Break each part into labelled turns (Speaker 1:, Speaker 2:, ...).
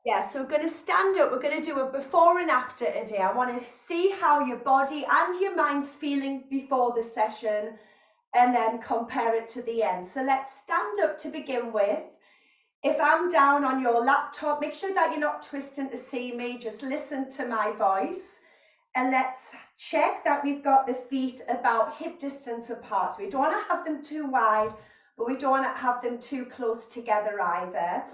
Speaker 1: Yeah, so we're going to stand up. We're going to do a before and after today. I want to see how your body and your mind's feeling before the session and then compare it to the end. So let's stand up to begin with. If I'm down on your laptop, make sure that you're not twisting to see me. Just listen to my voice. And let's check that we've got the feet about hip distance apart. So we don't want to have them too wide, but we don't want to have them too close together either.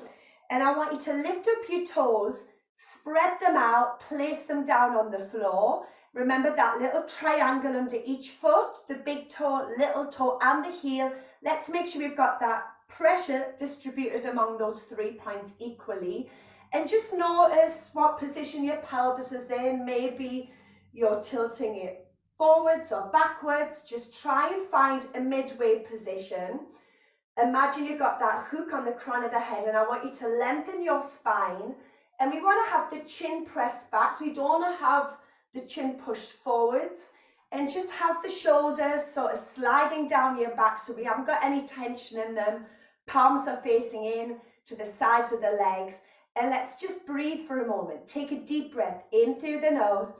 Speaker 1: And I want you to lift up your toes, spread them out, place them down on the floor. Remember that little triangle under each foot, the big toe, little toe, and the heel. Let's make sure we've got that pressure distributed among those 3 points equally. And just notice what position your pelvis is in. Maybe you're tilting it forwards or backwards. Just try and find a midway position. Imagine you've got that hook on the crown of the head, and I want you to lengthen your spine. And we want to have the chin pressed back, so you don't want to have the chin pushed forwards. And just have the shoulders sort of sliding down your back so we haven't got any tension in them. Palms are facing in to the sides of the legs. And let's just breathe for a moment. Take a deep breath in through the nose.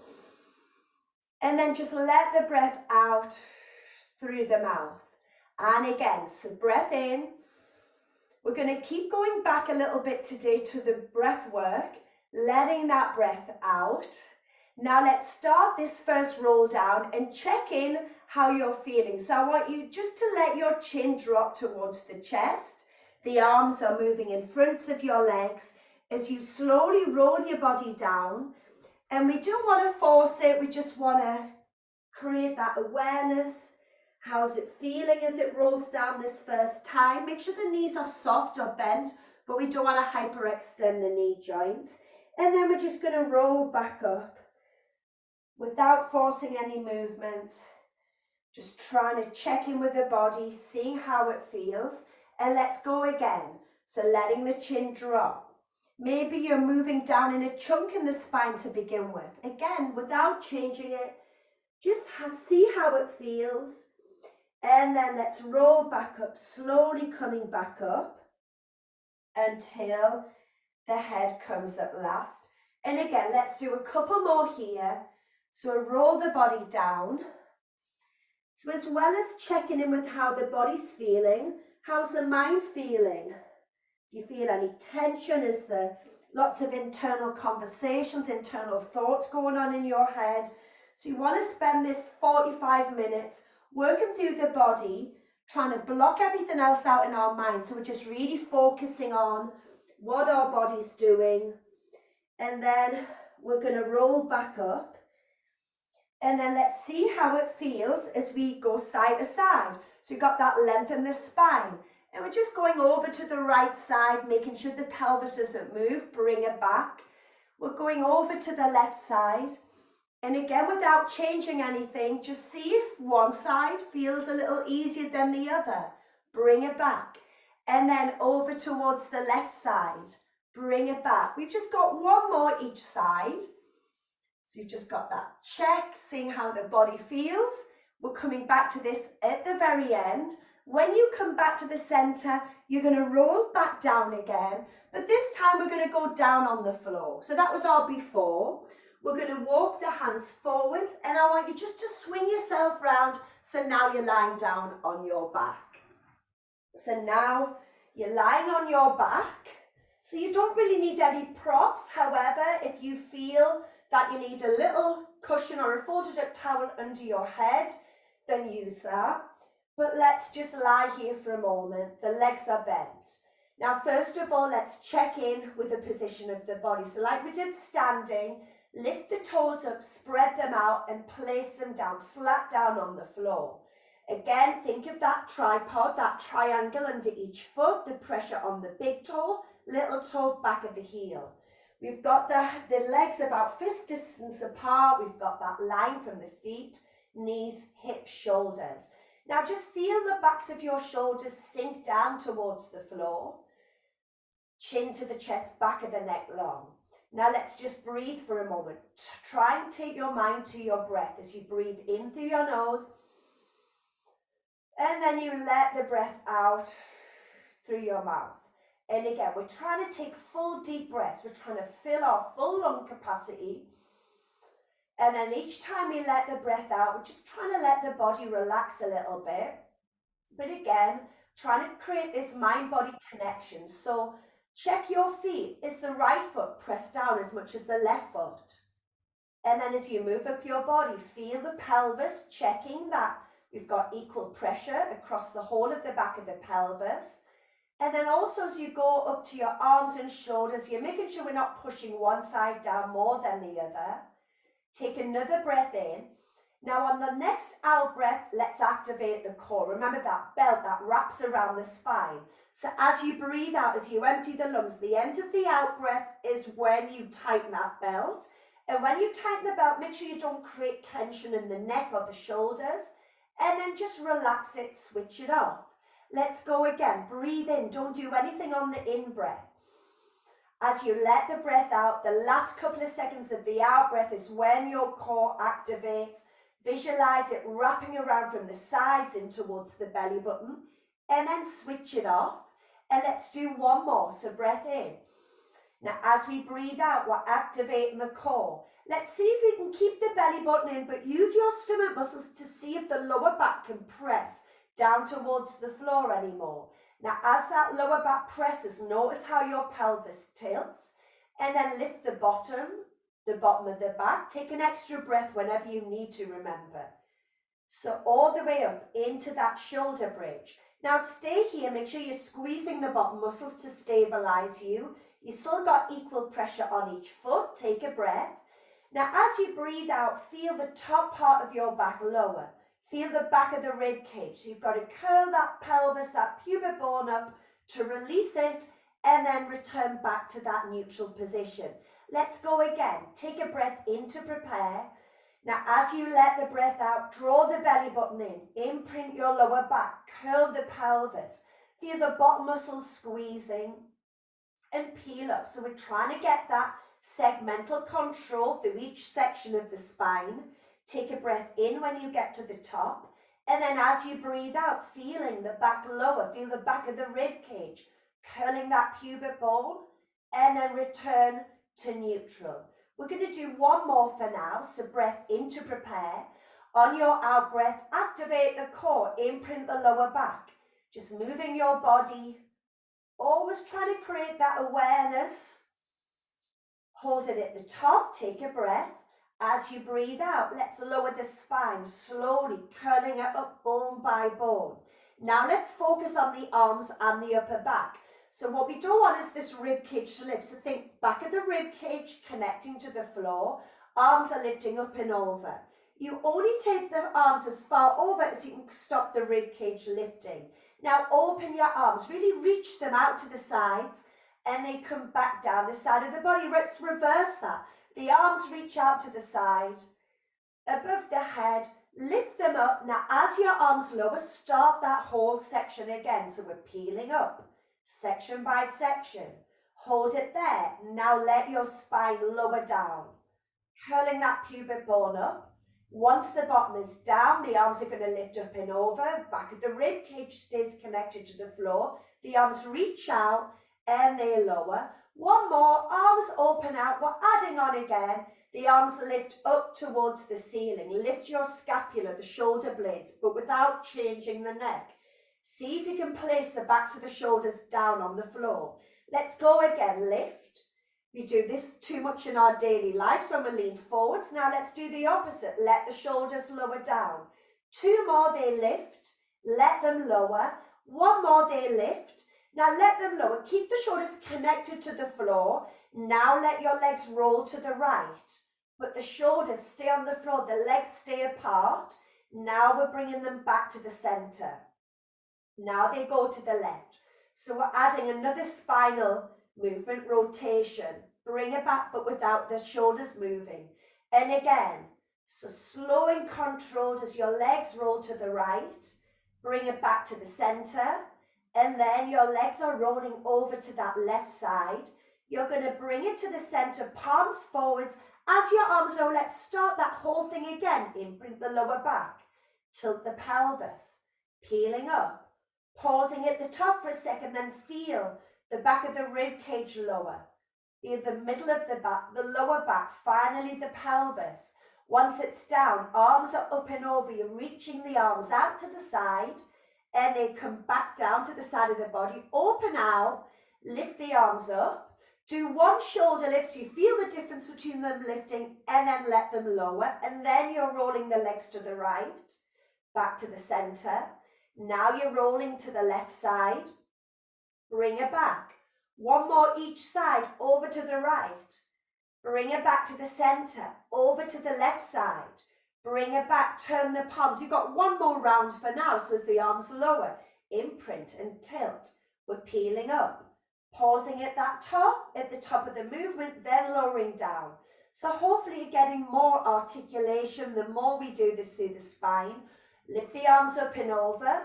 Speaker 1: And then just let the breath out through the mouth. And again, so breath in. We're going to keep going back a little bit today to the breath work, letting that breath out. Now let's start this first roll down and check in how you're feeling. So I want you just to let your chin drop towards the chest. The arms are moving in front of your legs as you slowly roll your body down. And we don't want to force it, we just want to create that awareness. How's it feeling as it rolls down this first time? Make sure the knees are soft or bent, but we don't want to hyperextend the knee joints. And then we're just going to roll back up without forcing any movements. Just trying to check in with the body, seeing how it feels. And let's go again. So letting the chin drop. Maybe you're moving down in a chunk in the spine to begin with. Again, without changing it, just see how it feels. And then let's roll back up, slowly coming back up until the head comes at last. And again, let's do a couple more here. So roll the body down. So as well as checking in with how the body's feeling, how's the mind feeling? Do you feel any tension? Is there lots of internal conversations, internal thoughts going on in your head? So you want to spend this 45 minutes working through the body, trying to block everything else out in our mind. So we're just really focusing on what our body's doing. And then we're going to roll back up. And then let's see how it feels as we go side to side. So you've got that length in the spine. And we're just going over to the right side, making sure the pelvis doesn't move. Bring it back. We're going over to the left side. And again, without changing anything, just see if one side feels a little easier than the other. Bring it back. And then over towards the left side. Bring it back. We've just got one more each side. So you've just got that check, seeing how the body feels. We're coming back to this at the very end. When you come back to the center, you're going to roll back down again. But this time we're going to go down on the floor. So that was our before. We're going to walk the hands forwards, and I want you just to swing yourself round. So now you're lying down on your back. So now you're lying on your back. So you don't really need any props. However, if you feel that you need a little cushion or a folded up towel under your head, then use that. But let's just lie here for a moment. The legs are bent. Now, first of all, let's check in with the position of the body. So like we did standing, lift the toes up, spread them out and place them down, flat down on the floor. Again, think of that tripod, that triangle under each foot, the pressure on the big toe, little toe, back of the heel. We've got the legs about fist distance apart. We've got that line from the feet, knees, hips, shoulders. Now just feel the backs of your shoulders sink down towards the floor. Chin to the chest, back of the neck long. Now let's just breathe for a moment. Try and take your mind to your breath as you breathe in through your nose. And then you let the breath out through your mouth. And again, we're trying to take full deep breaths. We're trying to fill our full lung capacity. And then each time we let the breath out, we're just trying to let the body relax a little bit. But again, trying to create this mind-body connection. So check your feet. Is the right foot pressed down as much as the left foot? And then as you move up your body, feel the pelvis, checking that we've got equal pressure across the whole of the back of the pelvis. And then also as you go up to your arms and shoulders, you're making sure we're not pushing one side down more than the other. Take another breath in. Now on the next out breath, let's activate the core. Remember that belt that wraps around the spine. So as you breathe out, as you empty the lungs, the end of the out breath is when you tighten that belt. And when you tighten the belt, make sure you don't create tension in the neck or the shoulders. And then just relax it, switch it off. Let's go again. Breathe in. Don't do anything on the in-breath. As you let the breath out, the last couple of seconds of the out-breath is when your core activates. Visualize it wrapping around from the sides in towards the belly button. And then switch it off. And let's do one more. So breath in. Now, as we breathe out, we're activating the core. Let's see if we can keep the belly button in, but use your stomach muscles to see if the lower back can press down towards the floor anymore. Now, as that lower back presses, notice how your pelvis tilts, and then lift the bottom of the back. Take an extra breath whenever you need to, remember. So all the way up into that shoulder bridge. Now, stay here. Make sure you're squeezing the bottom muscles to stabilize you. You still got equal pressure on each foot. Take a breath. Now, as you breathe out, feel the top part of your back lower. Feel the back of the rib cage. So you've got to curl that pelvis, that pubic bone up to release it and then return back to that neutral position. Let's go again. Take a breath in to prepare. Now, as you let the breath out, draw the belly button in. Imprint your lower back. Curl the pelvis. Feel the bottom muscles squeezing. And peel up. So we're trying to get that segmental control through each section of the spine. Take a breath in when you get to the top. And then as you breathe out, feeling the back lower, feel the back of the rib cage, curling that pubic bone, and then return to neutral. We're going to do one more for now. So breath in to prepare. On your out breath, activate the core, imprint the lower back. Just moving your body. Always trying to create that awareness. Hold it at the top. Take a breath. As you breathe out, let's lower the spine, slowly curling it up bone by bone. Now let's focus on the arms and the upper back. So what we don't want is this rib cage to lift. So think back of the rib cage connecting to the floor. Arms are lifting up and over. You only take the arms as far over as you can stop the rib cage lifting. Now open your arms, really reach them out to the sides and they come back down the side of the body. Let's reverse that. The arms reach out to the side, above the head, lift them up. Now as your arms lower, start that whole section again. So we're peeling up, section by section. Hold it there. Now let your spine lower down, curling that pubic bone up. Once the bottom is down, the arms are going to lift up and over. Back of the rib cage stays connected to the floor. The arms reach out and they lower. One more, arms open out. We're adding on again. The arms lift up towards the ceiling. Lift your scapula, the shoulder blades, but without changing the neck. See if you can place the backs of the shoulders down on the floor. Let's go again. Lift. We do this too much in our daily lives when we lean forwards. Now let's do the opposite. Let the shoulders lower down. Two more, they lift. Let them lower. One more, they lift. Now let them lower. Keep the shoulders connected to the floor. Now let your legs roll to the right. But the shoulders stay on the floor. The legs stay apart. Now we're bringing them back to the center. Now they go to the left. So we're adding another spinal movement, rotation. Bring it back, but without the shoulders moving. And again, so slow and controlled as your legs roll to the right. Bring it back to the center. And then your legs are rolling over to that left side. You're going to bring it to the center, palms forwards. As your arms low, let's start that whole thing again. Imprint the lower back. Tilt the pelvis. Peeling up. Pausing at the top for a second, then feel the back of the rib cage lower, the middle of the back, the lower back, finally the pelvis. Once it's down, arms are up and over, you're reaching the arms out to the side, and they come back down to the side of the body, open out, lift the arms up, do one shoulder lift so you feel the difference between them lifting, and then let them lower, and then you're rolling the legs to the right, back to the center. Now you're rolling to the left side, bring it back. One more each side, over to the right. Bring it back to the center, over to the left side. Bring it back, turn the palms. You've got one more round for now, so as the arms lower, imprint and tilt. We're peeling up, pausing at the top of the movement, then lowering down. So hopefully you're getting more articulation the more we do this through the spine. Lift the arms up and over.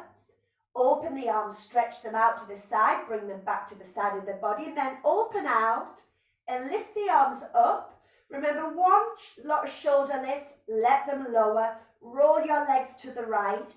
Speaker 1: Open the arms, stretch them out to the side, bring them back to the side of the body, and then open out and lift the arms up. Remember, one lot of shoulder lifts, let them lower, roll your legs to the right,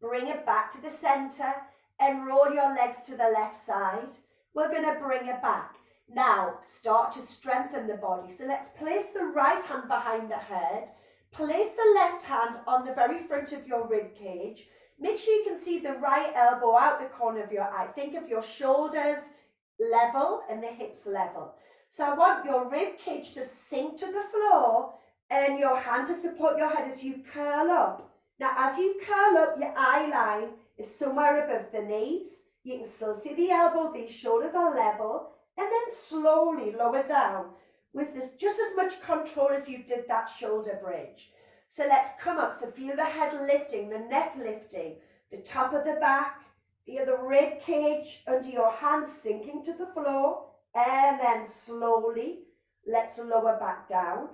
Speaker 1: bring it back to the center, and roll your legs to the left side. We're going to bring it back. Now, start to strengthen the body. So let's place the right hand behind the head, place the left hand on the very front of your rib cage. Make sure you can see the right elbow out the corner of your eye. Think of your shoulders level and the hips level. So I want your rib cage to sink to the floor and your hand to support your head as you curl up. Now, as you curl up, your eye line is somewhere above the knees. You can still see the elbow, these shoulders are level, and then slowly lower down with this, just as much control as you did that shoulder bridge. So let's come up, so feel the head lifting, the neck lifting, the top of the back, feel the rib cage under your hands sinking to the floor, and then slowly, let's lower back down.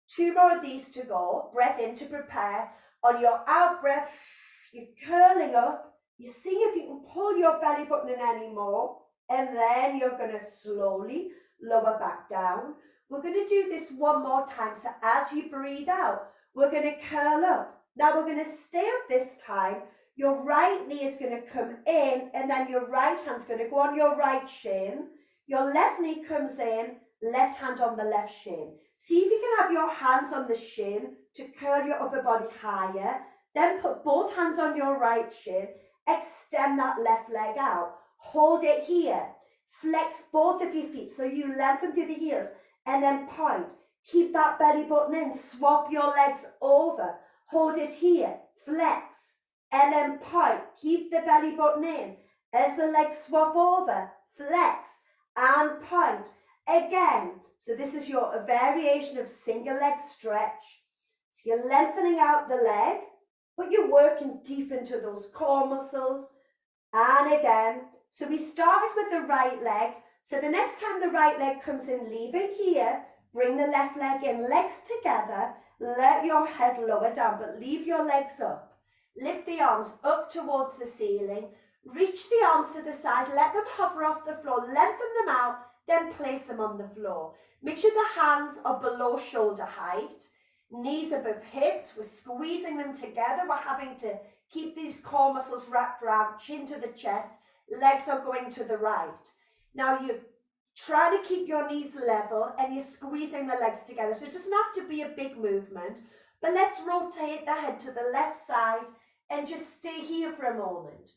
Speaker 1: 2 more of these to go. Breath in to prepare. On your out breath, you're curling up. You're seeing if you can pull your belly button in anymore, and then you're going to slowly lower back down. We're going to do this one more time, so as you breathe out, we're going to curl up. Now we're going to stay up this time. Your right knee is going to come in, and then your right hand's going to go on your right shin. Your left knee comes in, left hand on the left shin. See if you can have your hands on the shin to curl your upper body higher. Then put both hands on your right shin. Extend that left leg out. Hold it here. Flex both of your feet so you lengthen through the heels, and then point. Keep that belly button in, swap your legs over, hold it here, flex, and then point. Keep the belly button in. As the legs swap over, flex, and point. Again, so this is your variation of single leg stretch. So you're lengthening out the leg, but you're working deep into those core muscles. And again, so we started with the right leg. So the next time the right leg comes in, leave it here. Bring the left leg in, legs together, let your head lower down, but leave your legs up. Lift the arms up towards the ceiling, reach the arms to the side, let them hover off the floor, lengthen them out, then place them on the floor. Make sure the hands are below shoulder height, knees above hips, we're squeezing them together, we're having to keep these core muscles wrapped around, chin to the chest, legs are going to the right. Now you try to keep your knees level and you're squeezing the legs together. So it doesn't have to be a big movement, but let's rotate the head to the left side and just stay here for a moment.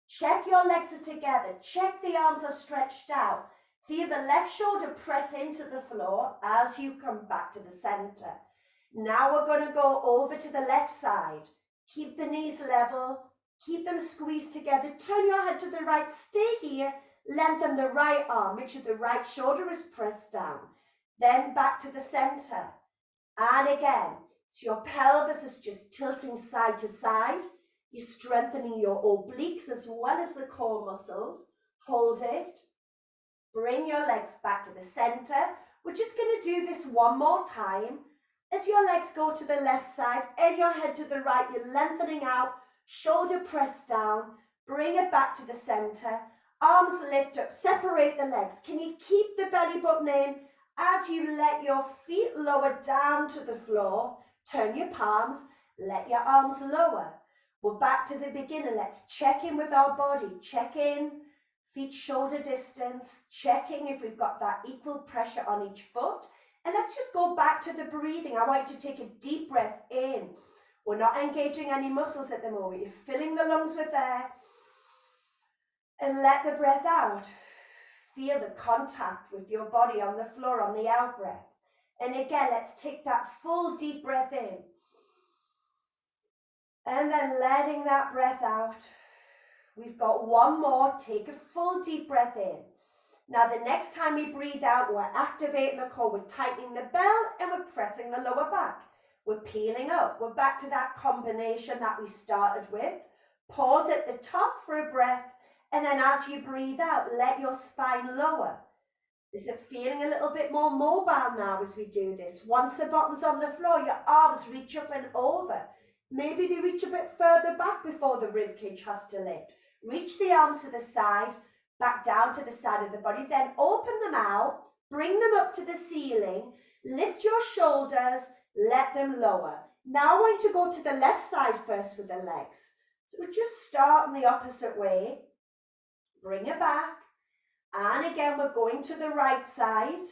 Speaker 1: Check your legs are together. Check the arms are stretched out. Feel the left shoulder press into the floor as you come back to the center. Now we're going to go over to the left side. Keep the knees level. Keep them squeezed together. Turn your head to the right. Stay here. Lengthen the right arm. Make sure the right shoulder is pressed down. Then back to the center. And again, so your pelvis is just tilting side to side. You're strengthening your obliques as well as the core muscles. Hold it. Bring your legs back to the center. We're just going to do this one more time. As your legs go to the left side and your head to the right, you're lengthening out, shoulder pressed down. Bring it back to the center. Arms lift up, separate the legs. Can you keep the belly button in as you let your feet lower down to the floor? Turn your palms, let your arms lower. We're back to the beginner. Let's check in with our body. Check in, feet shoulder distance, checking if we've got that equal pressure on each foot. And let's just go back to the breathing. I want you to take a deep breath in. We're not engaging any muscles at the moment. You're filling the lungs with air. And let the breath out. Feel the contact with your body on the floor on the out breath. And again, let's take that full deep breath in. And then letting that breath out. We've got one more. Take a full deep breath in. Now the next time we breathe out, we're activating the core. We're tightening the belt and we're pressing the lower back. We're peeling up. We're back to that combination that we started with. Pause at the top for a breath. And then as you breathe out, let your spine lower. Is it feeling a little bit more mobile now as we do this? Once the bottom's on the floor, your arms reach up and over. Maybe they reach a bit further back before the rib cage has to lift. Reach the arms to the side, back down to the side of the body. Then open them out, bring them up to the ceiling, lift your shoulders, let them lower. Now I want to go to the left side first with the legs. So we just start in the opposite way. Bring it back. And again, we're going to the right side.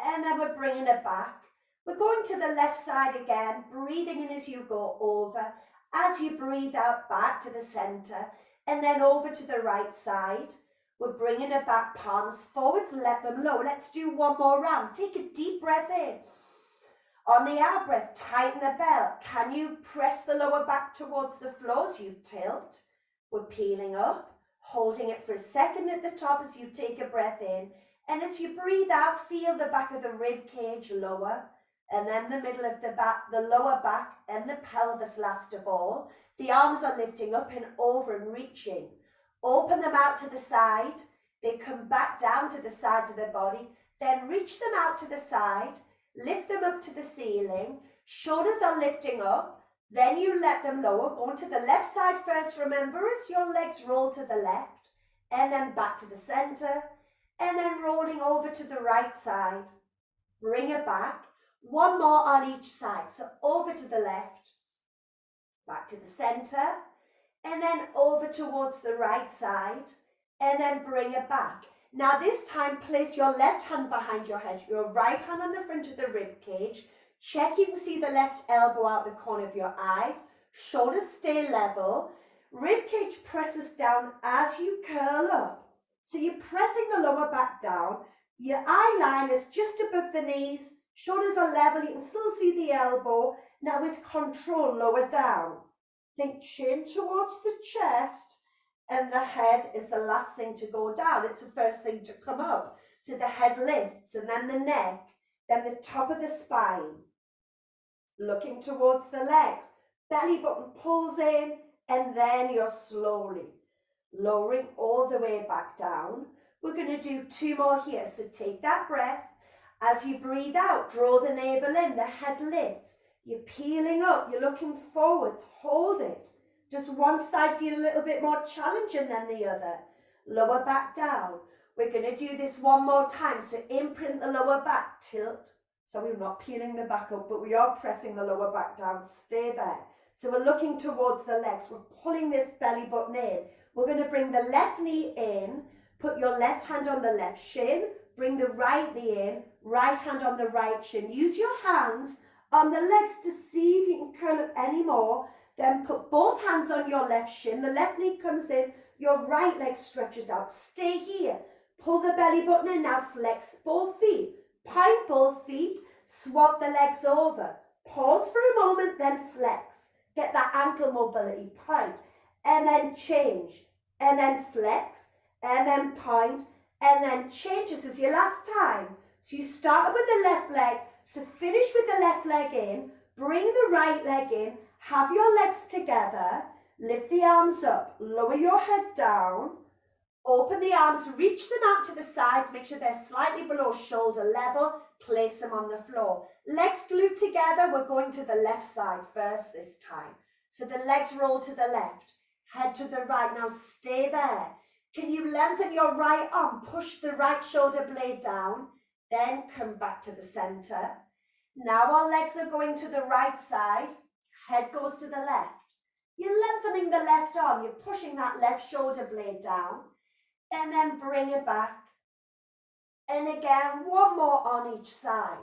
Speaker 1: And then we're bringing it back. We're going to the left side again, breathing in as you go over. As you breathe out, back to the center. And then over to the right side. We're bringing it back, palms forwards, let them low. Let's do one more round. Take a deep breath in. On the out breath, tighten the belt. Can you press the lower back towards the floor as you tilt? We're peeling up. Holding it for a second at the top as you take a breath in. And as you breathe out, feel the back of the rib cage lower. And then the middle of the back, the lower back and the pelvis last of all. The arms are lifting up and over and reaching. Open them out to the side. They come back down to the sides of the body. Then reach them out to the side. Lift them up to the ceiling. Shoulders are lifting up. Then you let them lower, going to the left side first, remember, as your legs roll to the left, and then back to the center, and then rolling over to the right side. Bring it back, one more on each side, so over to the left, back to the center, and then over towards the right side, and then bring it back. Now this time, place your left hand behind your head, your right hand on the front of the rib cage. Check you can see the left elbow out the corner of your eyes. Shoulders stay level. Rib cage presses down as you curl up. So you're pressing the lower back down. Your eye line is just above the knees. Shoulders are level. You can still see the elbow. Now with control, lower down. Think chin towards the chest. And the head is the last thing to go down. It's the first thing to come up. So the head lifts and then the neck. Then the top of the spine. Looking towards the legs. Belly button pulls in and then you're slowly lowering all the way back down. We're going to do two more here. So take that breath. As you breathe out, draw the navel in, the head lifts. You're peeling up, you're looking forwards, hold it. Does one side feel a little bit more challenging than the other? Lower back down. We're going to do this one more time. So imprint the lower back, tilt. So we're not peeling the back up, but we are pressing the lower back down. Stay there. So we're looking towards the legs. We're pulling this belly button in. We're going to bring the left knee in. Put your left hand on the left shin. Bring the right knee in. Right hand on the right shin. Use your hands on the legs to see if you can curl up any more. Then put both hands on your left shin. The left knee comes in. Your right leg stretches out. Stay here. Pull the belly button in. Now flex both feet. Point both feet, swap the legs over. Pause for a moment, then flex. Get that ankle mobility, point, and then change. And then flex, and then point, and then change. This is your last time. So you started with the left leg, so finish with the left leg in, bring the right leg in, have your legs together, lift the arms up, lower your head down, open the arms, reach them out to the sides, make sure they're slightly below shoulder level, place them on the floor. Legs glued together, we're going to the left side first this time. So the legs roll to the left, head to the right, now stay there. Can you lengthen your right arm, push the right shoulder blade down, then come back to the center. Now our legs are going to the right side, head goes to the left. You're lengthening the left arm, you're pushing that left shoulder blade down. and then bring it back. And again, one more on each side.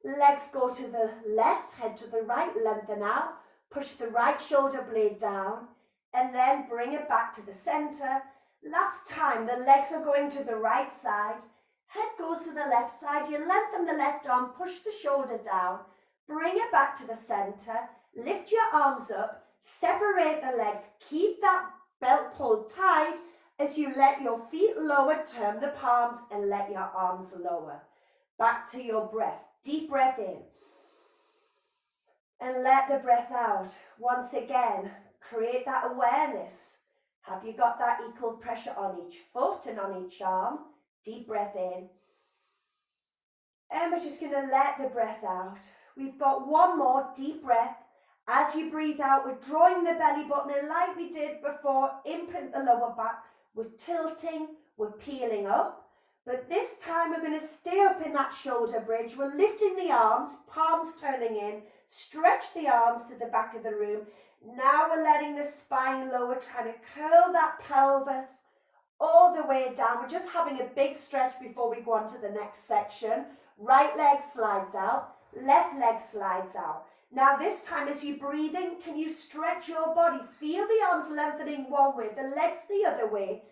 Speaker 1: Legs go to the left, head to the right, lengthen out, push the right shoulder blade down, and then bring it back to the center. Last time, the legs are going to the right side, head goes to the left side, you lengthen the left arm, push the shoulder down, bring it back to the center, lift your arms up, separate the legs, keep that belt pulled tight as you let your feet lower, turn the palms and let your arms lower. Back to your breath, deep breath in and let the breath out. Once again, create that awareness. Have you got that equal pressure on each foot and on each arm? Deep breath in. And we're just going to let the breath out. We've got one more deep breath. As you breathe out, we're drawing the belly button in like we did before. Imprint the lower back. We're tilting, we're peeling up. But this time we're going to stay up in that shoulder bridge. We're lifting the arms, palms turning in. Stretch the arms to the back of the room. Now we're letting the spine lower, trying to curl that pelvis all the way down. We're just having a big stretch before we go on to the next section. Right leg slides out, left leg slides out. Now this time as you breathe in, can you stretch your body? Feel the arms lengthening one way, the legs the other way.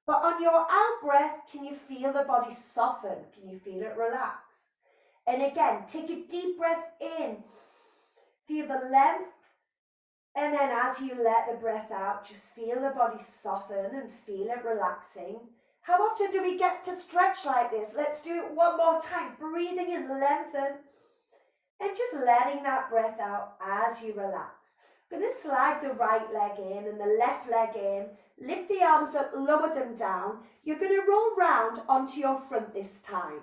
Speaker 1: But on your out breath, can you feel the body soften? Can you feel it relax? And again, take a deep breath in. Feel the length. And then as you let the breath out, just feel the body soften and feel it relaxing. How often do we get to stretch like this? Let's do it one more time. Breathing in, lengthen. And just letting that breath out as you relax. I'm going to slide the right leg in and the left leg in. Lift the arms up, lower them down. You're going to roll round onto your front this time.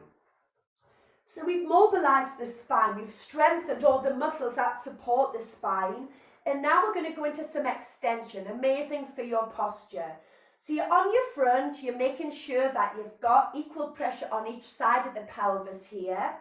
Speaker 1: So we've mobilized the spine. We've strengthened all the muscles that support the spine. And now we're going to go into some extension, amazing for your posture. So you're on your front, you're making sure that you've got equal pressure on each side of the pelvis here.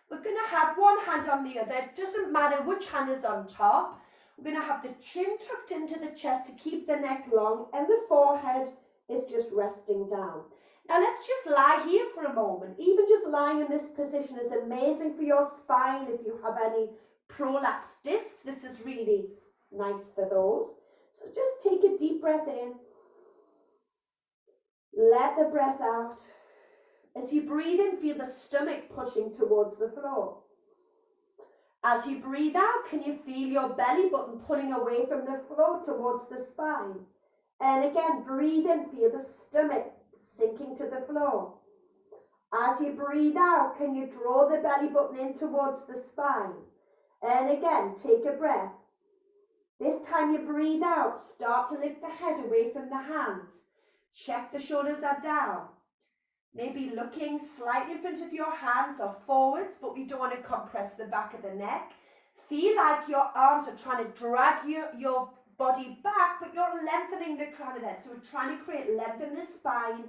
Speaker 1: We're going to have one hand on the other. It doesn't matter which hand is on top. We're going to have the chin tucked into the chest to keep the neck long and the forehead is just resting down. Now let's just lie here for a moment. Even just lying in this position is amazing for your spine. If you have any prolapsed discs, this is really nice for those. So just take a deep breath in. Let the breath out. As you breathe in, feel the stomach pushing towards the floor. As you breathe out, can you feel your belly button pulling away from the floor towards the spine? And again, breathe in, feel the stomach sinking to the floor. As you breathe out, can you draw the belly button in towards the spine? And again, take a breath. This time you breathe out, start to lift the head away from the hands. Check the shoulders are down. Maybe looking slightly in front of your hands or forwards, but we don't want to compress the back of the neck. Feel like your arms are trying to drag your body back, but you're lengthening the crown of the head. So we're trying to create length in the spine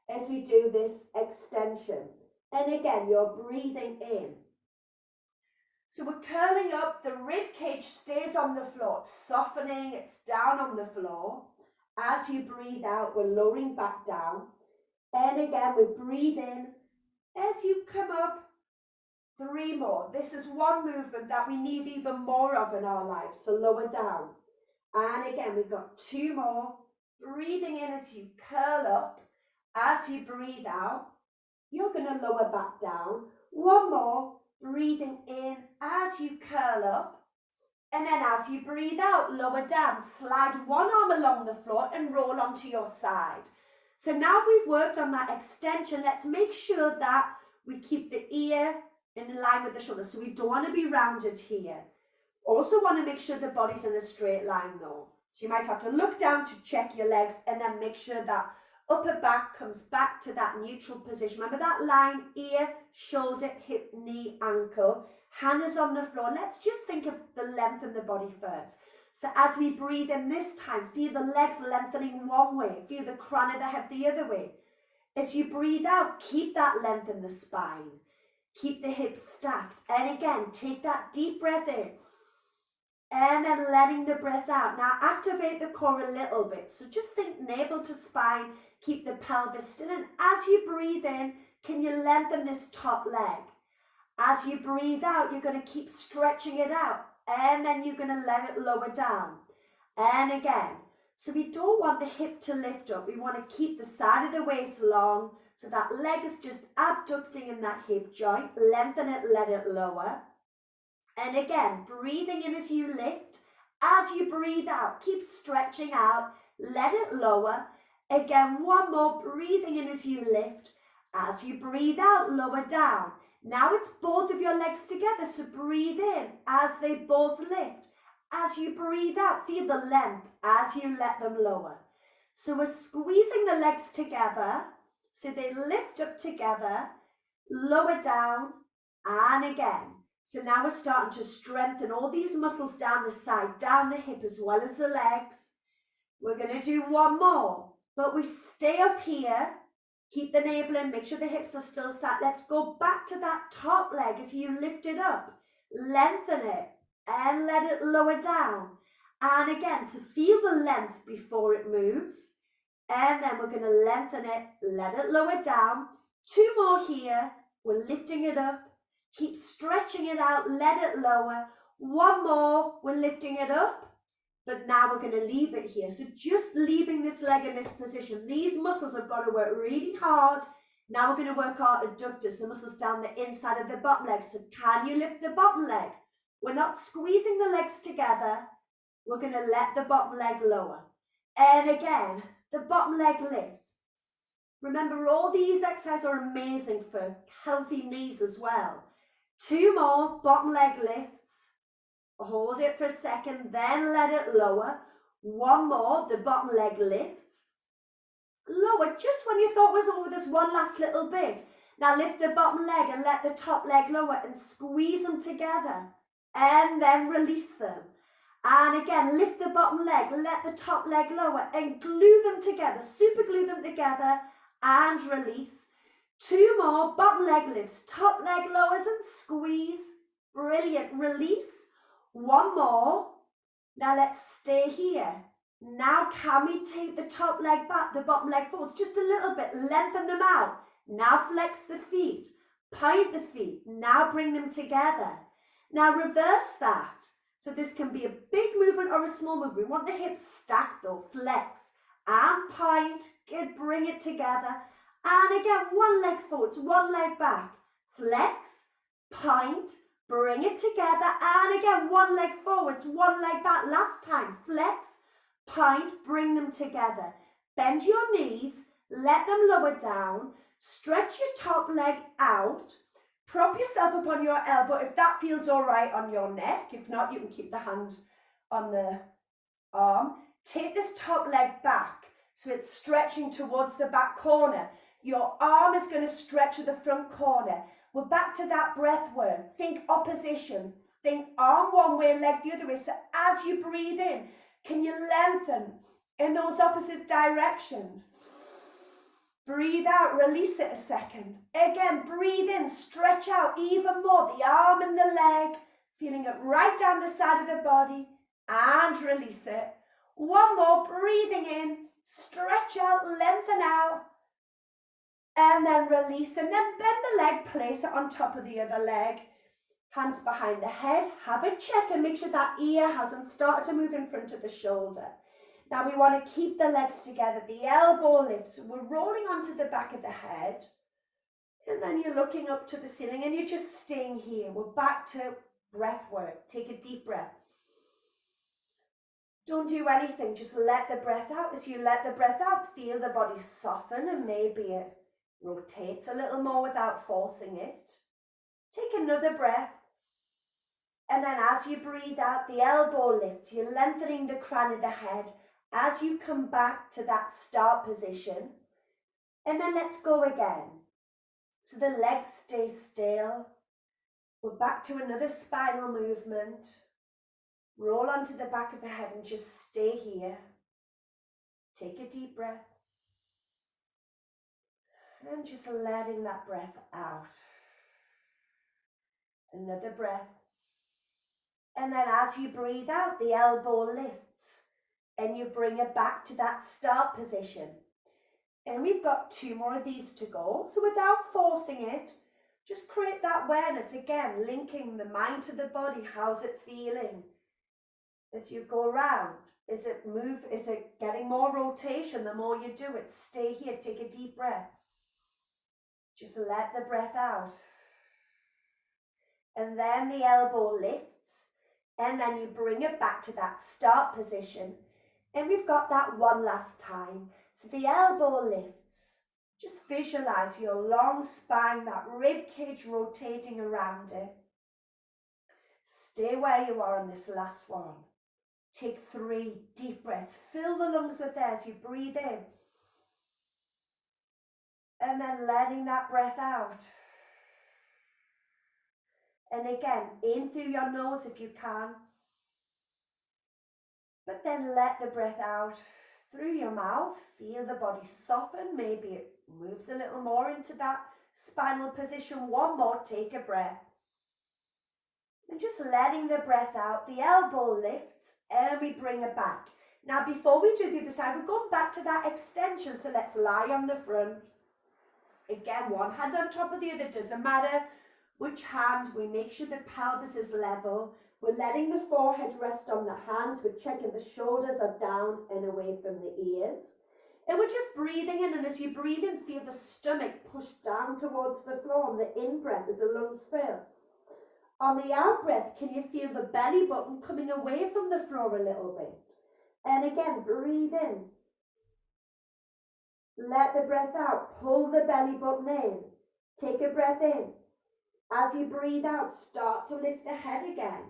Speaker 1: as we do this extension. And again, you're breathing in. So we're curling up, the rib cage stays on the floor, it's softening, it's down on the floor. As you breathe out, we're lowering back down. And again, we breathe in. As you come up, 3 more. This is one movement that we need even more of in our life, so lower down. And again, we've got 2 more. Breathing in as you curl up. As you breathe out, you're going to lower back down. 1 more. Breathing in as you curl up. And then as you breathe out, lower down. Slide one arm along the floor and roll onto your side. So now we've worked on that extension, let's make sure that we keep the ear in line with the shoulder. So we don't want to be rounded here. Also want to make sure the body's in a straight line though. So you might have to look down to check your legs and then make sure that upper back comes back to that neutral position. Remember that line, ear, shoulder, hip, knee, ankle. Hand is on the floor. Let's just think of the length in the body first. So as we breathe in this time, feel the legs lengthening one way, feel the crown of the head the other way. As you breathe out, keep that length in the spine. Keep the hips stacked. And again, take that deep breath in. And then letting the breath out. Now activate the core a little bit. So just think navel to spine, keep the pelvis still. And as you breathe in, can you lengthen this top leg? As you breathe out, you're going to keep stretching it out. And then you're going to let it lower down. And again. So we don't want the hip to lift up. We want to keep the side of the waist long. So that leg is just abducting in that hip joint. Lengthen it, let it lower. And again, breathing in as you lift. As you breathe out, keep stretching out. Let it lower. Again, one more. Breathing in as you lift. As you breathe out, lower down. Now it's both of your legs together. So breathe in as they both lift. As you breathe out, feel the length as you let them lower. So we're squeezing the legs together. So they lift up together, lower down, and again. So now we're starting to strengthen all these muscles down the side, down the hip as well as the legs. We're going to do one more, but we stay up here. Keep the navel in, make sure the hips are still sat. Let's go back to that top leg as you lift it up. Lengthen it and let it lower down. And again, so feel the length before it moves. And then we're going to lengthen it, let it lower down. Two more here. We're lifting it up. Keep stretching it out, let it lower. One more, we're lifting it up. But now we're going to leave it here. So just leaving this leg in this position. These muscles have got to work really hard. Now we're going to work our adductors, the muscles down the inside of the bottom leg. So can you lift the bottom leg? We're not squeezing the legs together. We're going to let the bottom leg lower. And again, the bottom leg lifts. Remember, all these exercises are amazing for healthy knees as well. Two more, bottom leg lifts. Hold it for a second, then let it lower. One more, the bottom leg lifts. Lower, just when you thought it was over, there's one last little bit. Now lift the bottom leg and let the top leg lower and squeeze them together. And then release them. And again, lift the bottom leg, let the top leg lower and glue them together, super glue them together and release. Two more, bottom leg lifts, top leg lowers and squeeze. Brilliant, release. One more. Now let's stay here. Now can we take the top leg back, the bottom leg forwards, just a little bit, lengthen them out. Now flex the feet, point the feet, now bring them together. Now reverse that. So this can be a big movement or a small movement. We want the hips stacked though, flex and point, good, bring it together. And again, one leg forwards, one leg back, flex, point, bring it together. And again, one leg forwards, one leg back. Last time, flex, point, bring them together. Bend your knees, let them lower down, stretch your top leg out. Prop yourself up on your elbow if that feels all right on your neck. If not, you can keep the hand on the arm. Take this top leg back so it's stretching towards the back corner. Your arm is going to stretch to the front corner. We're back to that breath work. Think opposition. Think arm one way, leg the other way. So as you breathe in, can you lengthen in those opposite directions? Breathe out, release it a second. Again, breathe in, stretch out even more. The arm and the leg, feeling it right down the side of the body and release it. One more, breathing in, stretch out, lengthen out. And then release, and then bend the leg, place it on top of the other leg. Hands behind the head, have a check and make sure that ear hasn't started to move in front of the shoulder. Now we want to keep the legs together, the elbow lifts. We're rolling onto the back of the head. And then you're looking up to the ceiling and you're just staying here. We're back to breath work. Take a deep breath. Don't do anything, just let the breath out. As you let the breath out, feel the body soften and maybe it rotates a little more without forcing it. Take another breath. And then as you breathe out, the elbow lifts. You're lengthening the crown of the head as you come back to that start position. And then let's go again. So the legs stay still. We're back to another spinal movement. Roll onto the back of the head and just stay here. Take a deep breath. And just letting that breath out. Another breath. And then as you breathe out, the elbow lifts and you bring it back to that start position. And we've got 2 more of these to go. So without forcing it, just create that awareness again, linking the mind to the body. How's it feeling as you go around? Is it getting more rotation the more you do it? Stay here, take a deep breath. Just let the breath out. And then the elbow lifts, and then you bring it back to that start position. And we've got that one last time. So the elbow lifts. Just visualize your long spine, that rib cage rotating around it. Stay where you are on this last one. Take 3 deep breaths. Fill the lungs with air as you breathe in. And then letting that breath out. And again, in through your nose if you can. But then let the breath out through your mouth. Feel the body soften. Maybe it moves a little more into that spinal position. One more, take a breath. And just letting the breath out, the elbow lifts and we bring it back. Now before we do the other side, we're going back to that extension. So let's lie on the front. Again, one hand on top of the other, doesn't matter which hand. We make sure the pelvis is level. We're letting the forehead rest on the hands. We're checking the shoulders are down and away from the ears. And we're just breathing in. And as you breathe in, feel the stomach push down towards the floor. On the in-breath as the lungs fill. On the out-breath, can you feel the belly button coming away from the floor a little bit? And again, breathe in. Let the breath out. Pull the belly button in. Take a breath in. As you breathe out, start to lift the head again.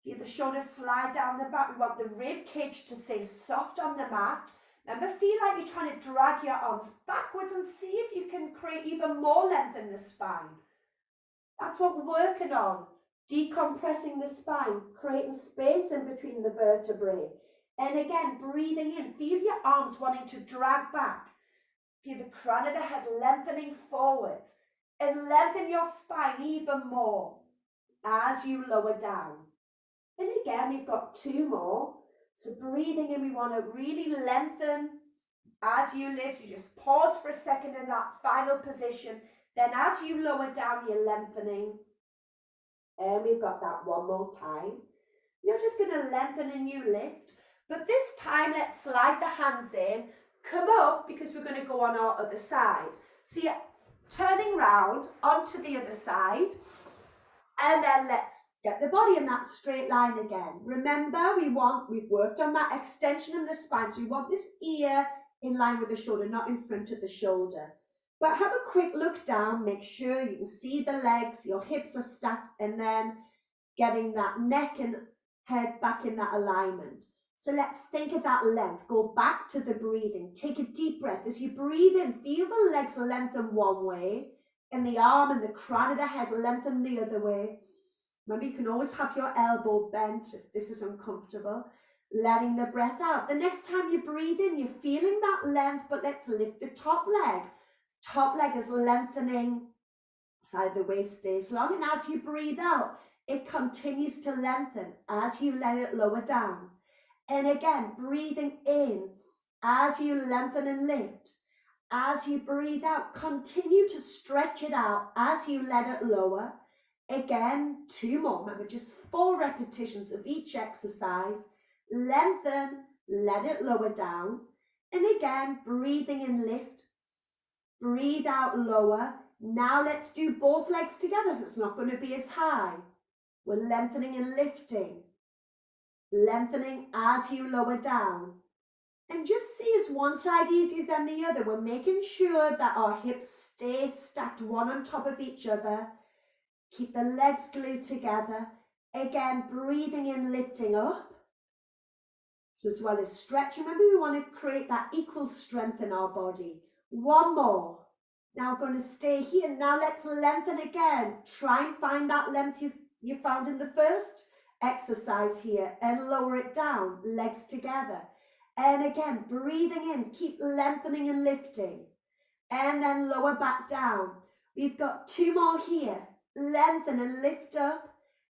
Speaker 1: Feel the shoulders slide down the back. We want the rib cage to stay soft on the mat. Remember, feel like you're trying to drag your arms backwards and see if you can create even more length in the spine. That's what we're working on. Decompressing the spine, creating space in between the vertebrae. And again, breathing in. Feel your arms wanting to drag back. Feel the crown of the head lengthening forwards. And lengthen your spine even more as you lower down. And again, we've got 2 more. So breathing in, we want to really lengthen as you lift. You just pause for a second in that final position. Then as you lower down, you're lengthening. And we've got that one more time. You're just going to lengthen and you lift. But this time, let's slide the hands in. Come up because we're going to go on our other side. So you're turning round onto the other side. And then let's get the body in that straight line again. Remember, we've worked on that extension in the spine. So we want this ear in line with the shoulder, not in front of the shoulder. But have a quick look down. Make sure you can see the legs, your hips are stacked, and then getting that neck and head back in that alignment. So let's think of that length. Go back to the breathing. Take a deep breath. As you breathe in, feel the legs lengthen one way and the arm and the crown of the head lengthen the other way. Remember, you can always have your elbow bent if this is uncomfortable. Letting the breath out. The next time you breathe in, you're feeling that length, but let's lift the top leg. Top leg is lengthening. Side of the waist stays long. And as you breathe out, it continues to lengthen as you let it lower down. And again, breathing in as you lengthen and lift. As you breathe out, continue to stretch it out as you let it lower. Again, 2 more. Remember, just 4 repetitions of each exercise. Lengthen, let it lower down. And again, breathing in, lift. Breathe out, lower. Now let's do both legs together, so it's not going to be as high. We're lengthening and lifting. Lengthening as you lower down. And just see, is one side easier than the other? We're making sure that our hips stay stacked one on top of each other. Keep the legs glued together. Again, breathing in, lifting up. So as well as stretching, remember we want to create that equal strength in our body. 1 more. Now going to stay here. Now let's lengthen again. Try and find that length you found in the first exercise here and lower it down, legs together. And again, breathing in, keep lengthening and lifting. And then lower back down. We've got 2 more here. Lengthen and lift up.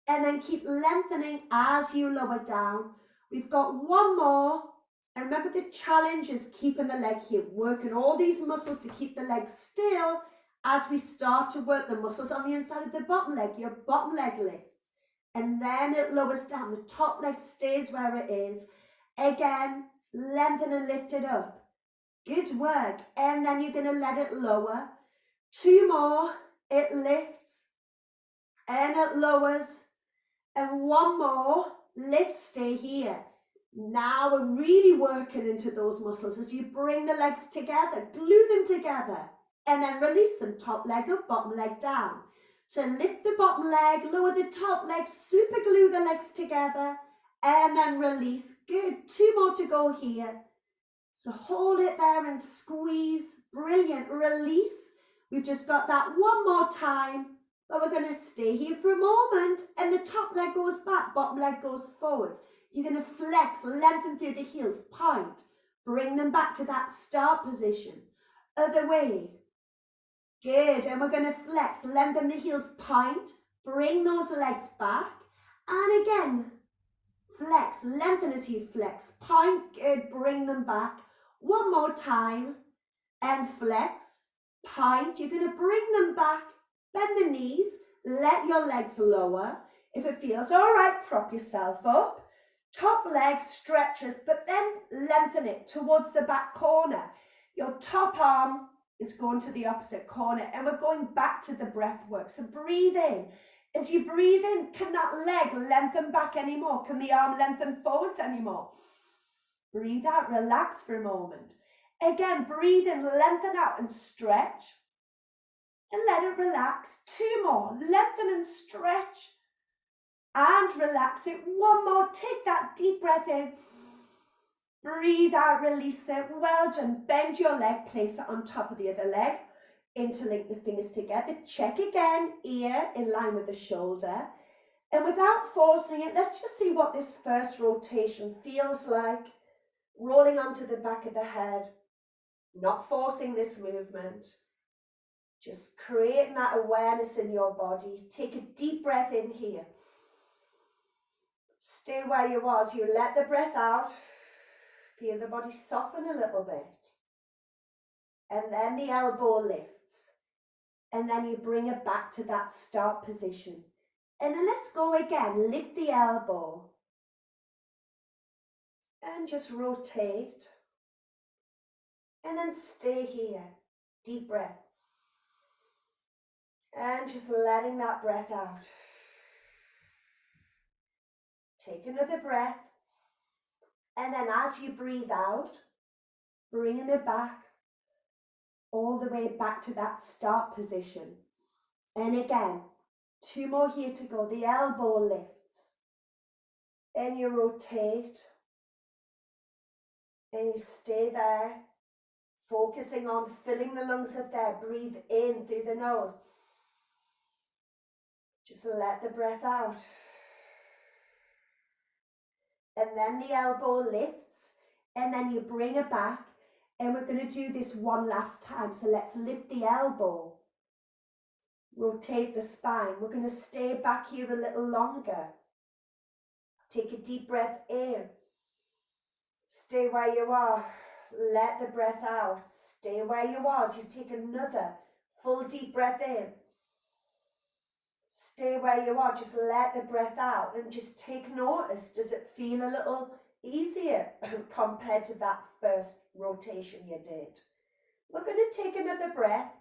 Speaker 1: and then keep lengthening as you lower down. We've got one more. And remember, the challenge is keeping the leg here, working all these muscles to keep the leg still as we start to work the muscles on the inside of the bottom leg. Your bottom leg lifts and then it lowers down. The top leg stays where it is. Again, lengthen and lift it up. Good work. And then you're going to let it lower. Two more. It lifts and it lowers. And one more. Lift, stay here. Now we're really working into those muscles as you bring the legs together, glue them together, and then release them, top leg up, bottom leg down. So lift the bottom leg, lower the top leg, super glue the legs together, and then release. Good, two more to go here. So hold it there and squeeze, brilliant, release. We've just got that one more time, but we're going to stay here for a moment, and the top leg goes back, bottom leg goes forwards. You're going to flex, lengthen through the heels, point, bring them back to that start position. Other way. Good, and we're going to flex, lengthen the heels, point, bring those legs back, and again, flex, lengthen as you flex, point, good, bring them back. One more time, and flex, point, you're going to bring them back, bend the knees, let your legs lower. If it feels all right, prop yourself up. Top leg stretches, but then lengthen it towards the back corner. Your top arm is going to the opposite corner, and we're going back to the breath work. So breathe in. As you breathe in, can that leg lengthen back anymore? Can the arm lengthen forwards anymore? Breathe out, relax for a moment. Again, breathe in, lengthen out and stretch. And let it relax. Two more, lengthen and stretch. And relax it. One more. Take that deep breath in. Breathe out, release it. Well done. Bend your leg, place it on top of the other leg. Interlink the fingers together. Check again, ear in line with the shoulder. And without forcing it, let's just see what this first rotation feels like. Rolling onto the back of the head. Not forcing this movement. Just creating that awareness in your body. Take a deep breath in here. Stay where you are as you let the breath out. Feel the body soften a little bit. And then the elbow lifts. And then you bring it back to that start position. And then let's go again. Lift the elbow. And just rotate. And then stay here. Deep breath. And just letting that breath out. Take another breath, and then as you breathe out, bringing it back, all the way back to that start position. And again, two more here to go. The elbow lifts, and you rotate, and you stay there, focusing on filling the lungs up there. Breathe in through the nose. Just let the breath out. And then the elbow lifts, and then you bring it back, and we're going to do this one last time. So let's lift the elbow, rotate the spine. We're going to stay back here a little longer. Take a deep breath in, stay where you are, let the breath out, stay where you are as you take another full deep breath in. Stay where you are, just let the breath out and just take notice. Does it feel a little easier compared to that first rotation you did? We're going to take another breath.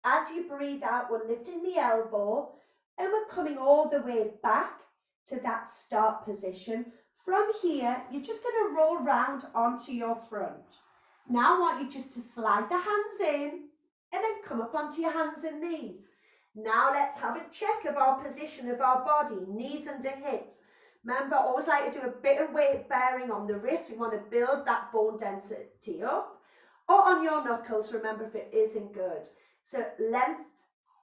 Speaker 1: As you breathe out, we're lifting the elbow and we're coming all the way back to that start position. From here, you're just going to roll round onto your front. Now I want you just to slide the hands in and then come up onto your hands and knees. Now let's have a check of our position of our body, knees under hips. Remember, I always like to do a bit of weight bearing on the wrist. We want to build that bone density up. Or on your knuckles, remember if it isn't good. So length,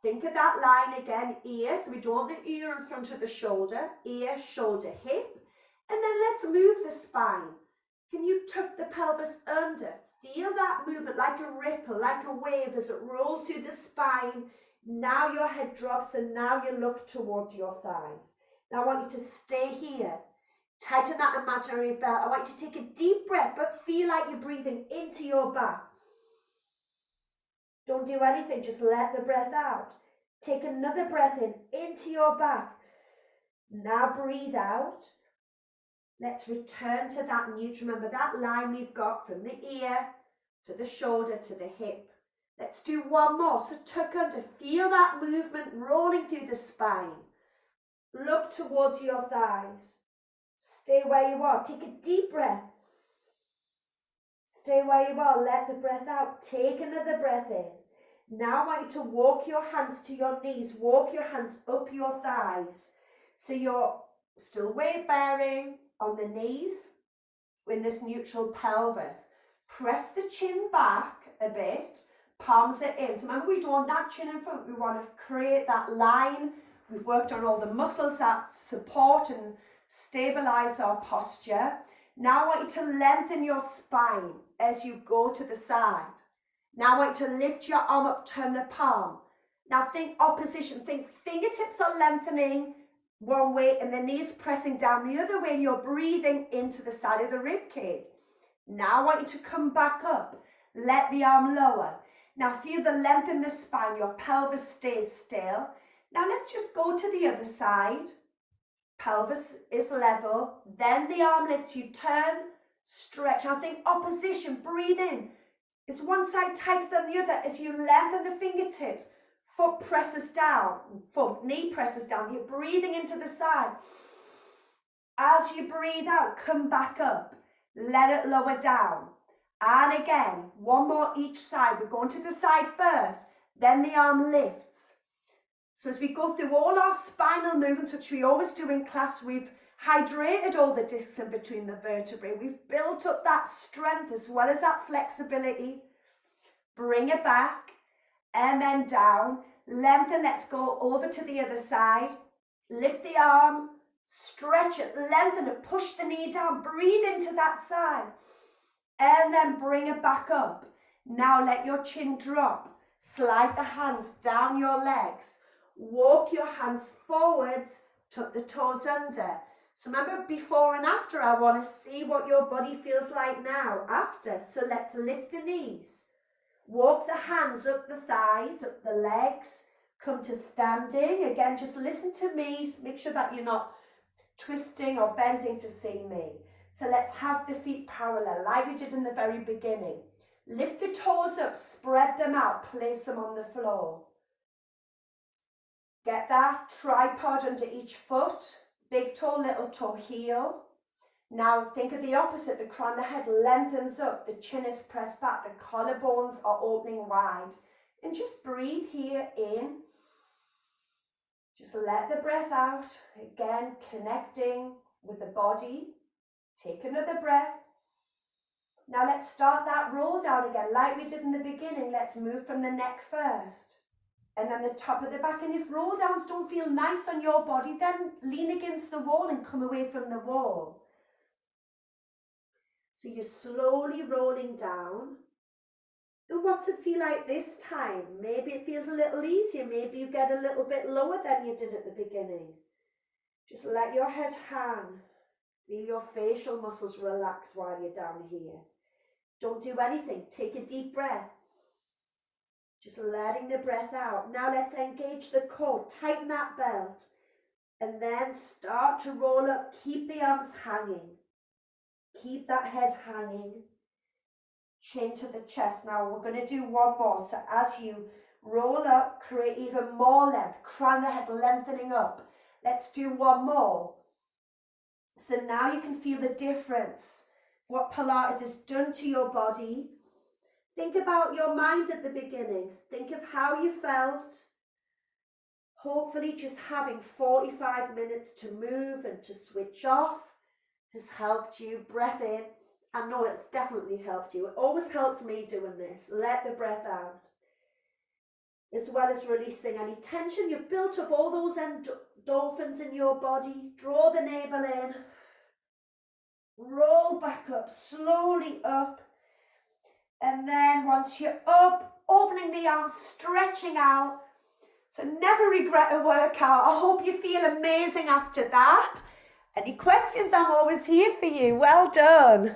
Speaker 1: think of that line again, ear. So we don't want the ear in front of the shoulder, ear, shoulder, hip. And then let's move the spine. Can you tuck the pelvis under? Feel that movement like a ripple, like a wave as it rolls through the spine. Now your head drops and now you look towards your thighs. Now I want you to stay here. Tighten that imaginary belt. I want you to take a deep breath, but feel like you're breathing into your back. Don't do anything, just let the breath out. Take another breath in, into your back. Now breathe out. Let's return to that neutral. Remember that line we've got from the ear to the shoulder to the hip. Let's do one more. So tuck under, feel that movement rolling through the spine. Look towards your thighs. Stay where you are. Take a deep breath. Stay where you are. Let the breath out. Take another breath in. Now I want you to walk your hands to your knees. Walk your hands up your thighs. So you're still weight bearing on the knees in this neutral pelvis. Press the chin back a bit. Palms are in. So remember, we don't want that chin in front. We want to create that line. We've worked on all the muscles that support and stabilize our posture. Now I want you to lengthen your spine as you go to the side. Now I want you to lift your arm up, turn the palm. Now think opposition. Think fingertips are lengthening one way and the knees pressing down the other way, and you're breathing into the side of the rib cage. Now I want you to come back up. Let the arm lower. Now feel the length in the spine. Your pelvis stays still. Now let's just go to the other side. Pelvis is level. Then the arm lifts. You turn, stretch. Now think opposition. Breathe in. It's one side tighter than the other as you lengthen the fingertips. Foot presses down. Foot, knee presses down. You're breathing into the side. As you breathe out, come back up. Let it lower down. And again, one more each side. We're going to the side first. Then the arm lifts. So as we go through all our spinal movements, which we always do in class, we've hydrated all the discs in between the vertebrae. We've built up that strength as well as that flexibility. Bring it back and then down. Lengthen. Let's go over to the other side. Lift the arm. Stretch it. Lengthen it. Push the knee down. Breathe into that side. And then bring it back up. Now let your chin drop. Slide the hands down your legs. Walk your hands forwards. Tuck the toes under. So remember, before and after, I want to see what your body feels like now, after. So let's lift the knees. Walk the hands up the thighs, up the legs. Come to standing. Again, just listen to me. Make sure that you're not twisting or bending to see me. So let's have the feet parallel, like we did in the very beginning. Lift the toes up, spread them out, place them on the floor. Get that tripod under each foot. Big toe, little toe, heel. Now think of the opposite. The crown of the head lengthens up. The chin is pressed back. The collarbones are opening wide. And just breathe here in. Just let the breath out. Again, connecting with the body. Take another breath. Now let's start that roll down again. Like we did in the beginning, let's move from the neck first. And then the top of the back. And if roll downs don't feel nice on your body, then lean against the wall and come away from the wall. So you're slowly rolling down. And what's it feel like this time? Maybe it feels a little easier. Maybe you get a little bit lower than you did at the beginning. Just let your head hang. Feel your facial muscles relax while you're down here. Don't do anything. Take a deep breath. Just letting the breath out. Now let's engage the core. Tighten that belt. And then start to roll up. Keep the arms hanging. Keep that head hanging. Chin to the chest. Now we're going to do one more. So as you roll up, create even more length. Crown the head lengthening up. Let's do one more. So now you can feel the difference. What Pilates has done to your body. Think about your mind at the beginning. Think of how you felt. Hopefully just having 45 minutes to move and to switch off has helped you. Breath in. I know it's definitely helped you. It always helps me doing this. Let the breath out. As well as releasing any tension. You've built up all those endorphins in your body. Draw the navel in. Roll back up, slowly up. And then once you're up, opening the arms, stretching out. So never regret a workout. I hope you feel amazing after that. Any questions? I'm always here for you. Well done.